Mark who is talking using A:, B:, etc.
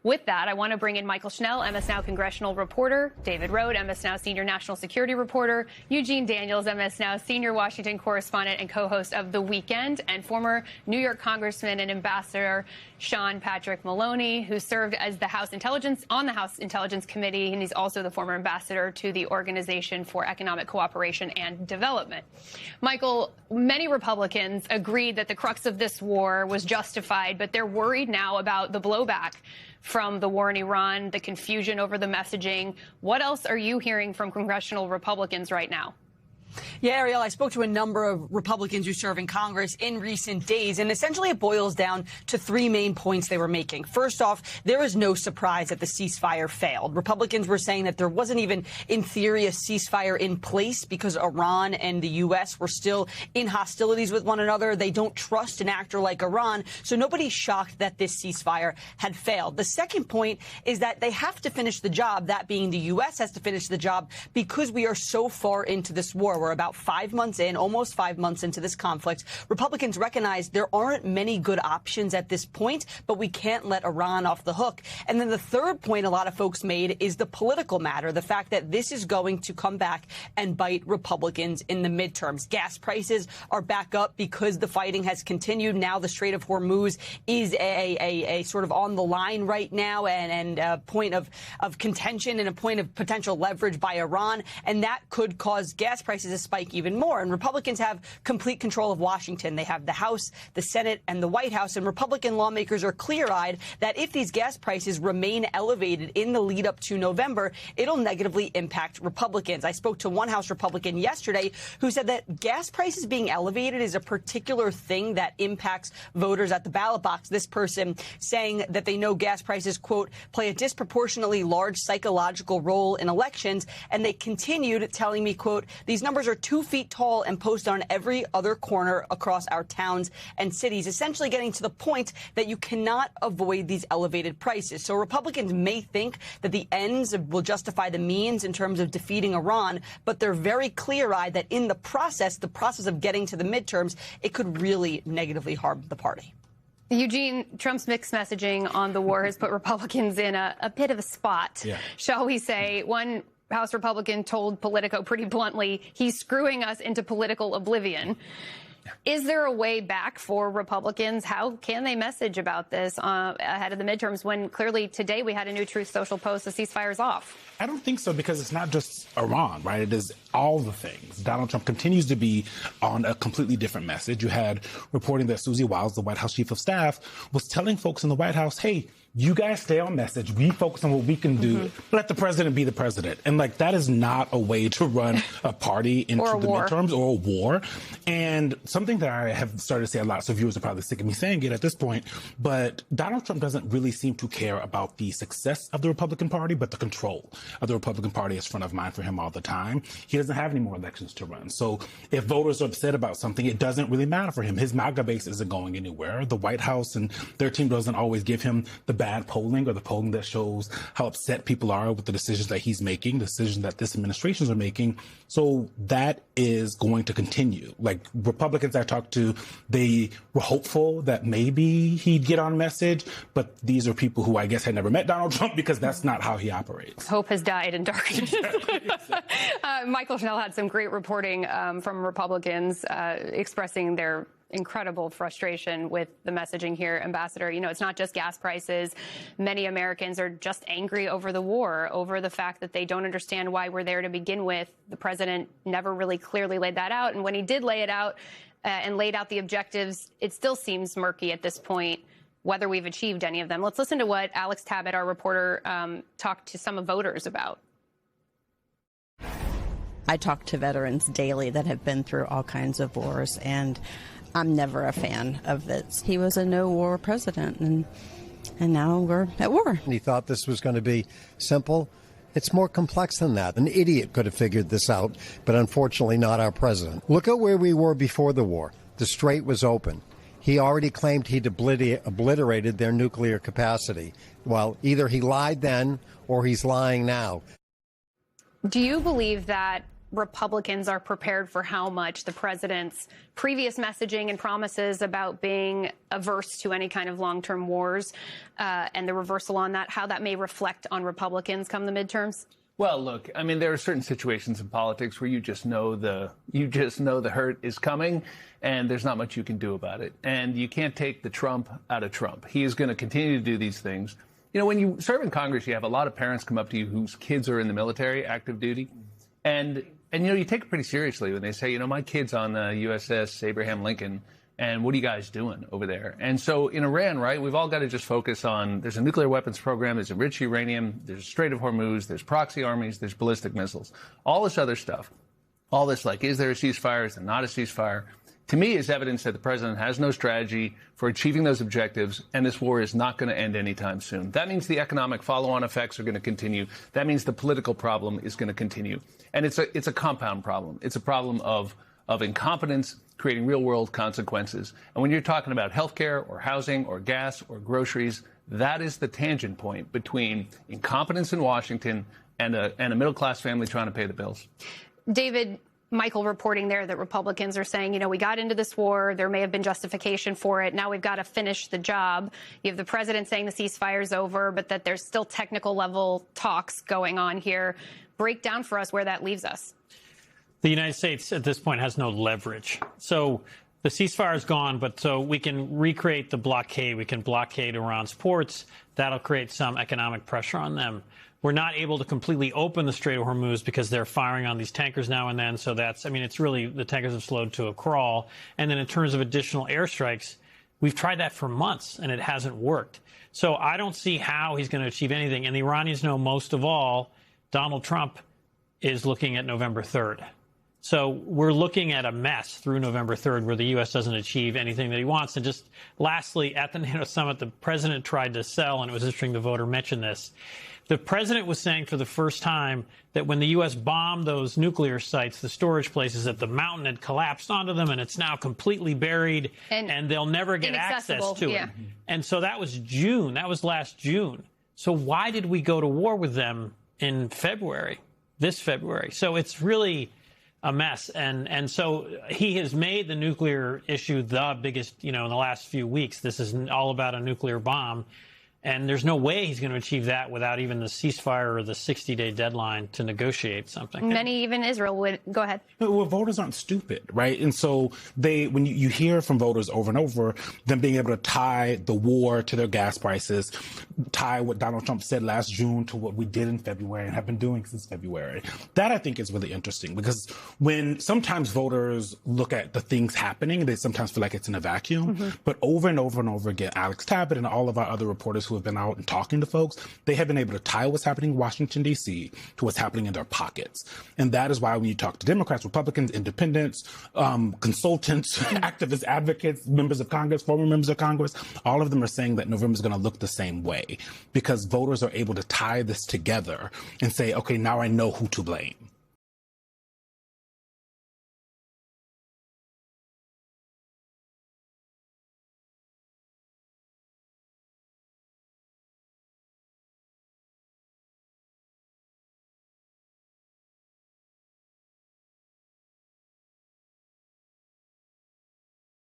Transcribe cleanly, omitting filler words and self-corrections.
A: with that, I want to bring in Michael Schnell, MS Now congressional reporter, David Rohde, MS Now senior national security reporter, Eugene Daniels, MS Now senior Washington correspondent and co-host of The Weekend, and former New York Congressman and Ambassador Sean Patrick Maloney, who served as the House Intelligence Committee, and he's also the former ambassador to the Organization for Economic Cooperation and Development. Michael, many Republicans agreed that the crux of this war was justified, but they're worried now about the blowback from the war in Iran, the confusion over the messaging. What else are you hearing from congressional Republicans right now?
B: Yeah, Ariel, I spoke to a number of Republicans who serve in Congress in recent days, and essentially it boils down to three main points they were making. First off, there is no surprise that the ceasefire failed. Republicans were saying that there wasn't even, in theory, a ceasefire in place because Iran and the U.S. were still in hostilities with one another. They don't trust an actor like Iran, so nobody's shocked that this ceasefire had failed. The second point is that they have to finish the job, that being the U.S. has to finish the job, because we are so far into this war. We're about 5 months in, almost 5 months into this conflict. Republicans recognize there aren't many good options at this point, but we can't let Iran off the hook. And then the third point a lot of folks made is the political matter, the fact that this is going to come back and bite Republicans in the midterms. Gas prices are back up because the fighting has continued. Now the Strait of Hormuz is a sort of on the line right now, and a point of contention and a point of potential leverage by Iran. And that could cause gas prices to spike even more. And Republicans have complete control of Washington. They have the House, the Senate, and the White House. And Republican lawmakers are clear-eyed that if these gas prices remain elevated in the lead up to November, it'll negatively impact Republicans. I spoke to one House Republican yesterday who said that gas prices being elevated is a particular thing that impacts voters at the ballot box. This person saying that they know gas prices, quote, play a disproportionately large psychological role in elections. And they continued telling me, quote, these numbers are 2 feet tall and posted on every other corner across our towns and cities, essentially getting to the point that you cannot avoid these elevated prices. So Republicans may think that the ends will justify the means in terms of defeating Iran, but they're very clear-eyed that in the process of getting to the midterms, it could really negatively harm the party.
A: Eugene, Trump's mixed messaging on the war has put Republicans in a bit of a spot, shall we say. One House Republican told Politico pretty bluntly, he's screwing us into political oblivion. Is there a way back for Republicans? How can they message about this ahead of the midterms when clearly today we had a new Truth Social post, the ceasefire's off?
C: I don't think so, because it's not just Iran, right? It is all the things. Donald Trump continues to be on a completely different message. You had reporting that Susie Wiles, the White House chief of staff, was telling folks in the White House, hey, you guys stay on message. We focus on what we can do. Let the president be the president. And like, that is not a way to run a party into the midterms or a war. And something that I have started to say a lot, so viewers are probably sick of me saying it at this point, but Donald Trump doesn't really seem to care about the success of the Republican Party, but the control of the Republican Party is front of mind for him all the time. He doesn't have any more elections to run. So if voters are upset about something, it doesn't really matter for him. His MAGA base isn't going anywhere. The White House and their team doesn't always give him the bad polling or the polling that shows how upset people are with the decisions that he's making, decisions that this administrations are making. So that is going to continue. Like, Republicans I talked to, they were hopeful that maybe he'd get on message, but these are people who I guess had never met Donald Trump, because that's not how he operates.
A: Hope has died in darkness. Michael Schnell had some great reporting from Republicans expressing their incredible frustration with the messaging here, Ambassador. You know, it's not just gas prices. Many Americans are just angry over the war, over the fact that they don't understand why we're there to begin with. The president never really clearly laid that out. And when he did lay it out and laid out the objectives, it still seems murky at this point whether we've achieved any of them. Let's listen to what Alex Tabbitt, our reporter, talked to some of voters about.
D: I talk to veterans daily that have been through all kinds of wars, and I'm never a fan of this. He was a no-war president, and now we're at war.
E: He thought this was going to be simple. It's more complex than that. An idiot could have figured this out, but unfortunately not our president. Look at where we were before the war. The Strait was open. He already claimed he'd obliterated their nuclear capacity. Well, either he lied then or he's lying now.
A: Do you believe that Republicans are prepared for how much the president's previous messaging and promises about being averse to any kind of long-term wars and the reversal on that, how that may reflect on Republicans come the midterms?
F: Well, look, I mean, there are certain situations in politics where you just know the hurt is coming, and there's not much you can do about it. And you can't take the Trump out of Trump. He is going to continue to do these things. You know, when you serve in Congress, you have a lot of parents come up to you whose kids are in the military, active duty, and you know, you take it pretty seriously when they say, you know, my kid's on the USS Abraham Lincoln. And what are you guys doing over there? And so in Iran, right, we've all got to just focus on, there's a nuclear weapons program, there's enriched uranium, there's Strait of Hormuz, there's proxy armies, there's ballistic missiles, all this other stuff. All this, like, is there a ceasefire, is there not a ceasefire? To me, is evidence that the president has no strategy for achieving those objectives, and this war is not going to end anytime soon. That means the economic follow-on effects are going to continue. That means the political problem is going to continue. And it's a compound problem. It's a problem of incompetence, creating real-world consequences. And when you're talking about healthcare or housing or gas or groceries, that is the tangent point between incompetence in Washington and a middle-class family trying to pay the bills.
A: David, Michael reporting there that Republicans are saying, you know, we got into this war, there may have been justification for it, now we've got to finish the job. You have the president saying the ceasefire's over, but that there's still technical level talks going on here. Break down for us where that leaves us.
G: The United States at this point has no leverage. So the ceasefire is gone, but so we can recreate the blockade. We can blockade Iran's ports. That'll create some economic pressure on them. We're not able to completely open the Strait of Hormuz because they're firing on these tankers now and then. So that's, I mean, it's really, the tankers have slowed to a crawl. And then in terms of additional airstrikes, we've tried that for months and it hasn't worked. So I don't see how he's going to achieve anything. And the Iranians know most of all, Donald Trump is looking at November 3rd. So we're looking at a mess through November 3rd where the U.S. doesn't achieve anything that he wants. And just lastly, at the NATO summit, the president tried to sell, and it was interesting the voter mentioned this. The president was saying for the first time that when the U.S. bombed those nuclear sites, the storage places, that the mountain had collapsed onto them and it's now completely buried and they'll never get access to it. And so that was June. That was last June. So why did we go to war with them in February, this February? So it's really a mess. And so he has made the nuclear issue the biggest, you know, in the last few weeks. This is all about a nuclear bomb. And there's no way he's going to achieve that without even the ceasefire or the 60-day deadline to negotiate something.
A: Many, even Israel, would. Go ahead.
C: Well, voters aren't stupid, right? And so when you hear from voters over and over, them being able to tie the war to their gas prices, tie what Donald Trump said last June to what we did in February and have been doing since February. That, I think, is really interesting because when sometimes voters look at the things happening, they sometimes feel like it's in a vacuum. But over and over and over again, Alex Tabbitt and all of our other reporters who have been out and talking to folks, they have been able to tie what's happening in Washington, D.C. to what's happening in their pockets. And that is why when you talk to Democrats, Republicans, independents, consultants, activists, advocates, members of Congress, former members of Congress, all of them are saying that November is going to look the same way because voters are able to tie this together and say, okay, now I know who to blame.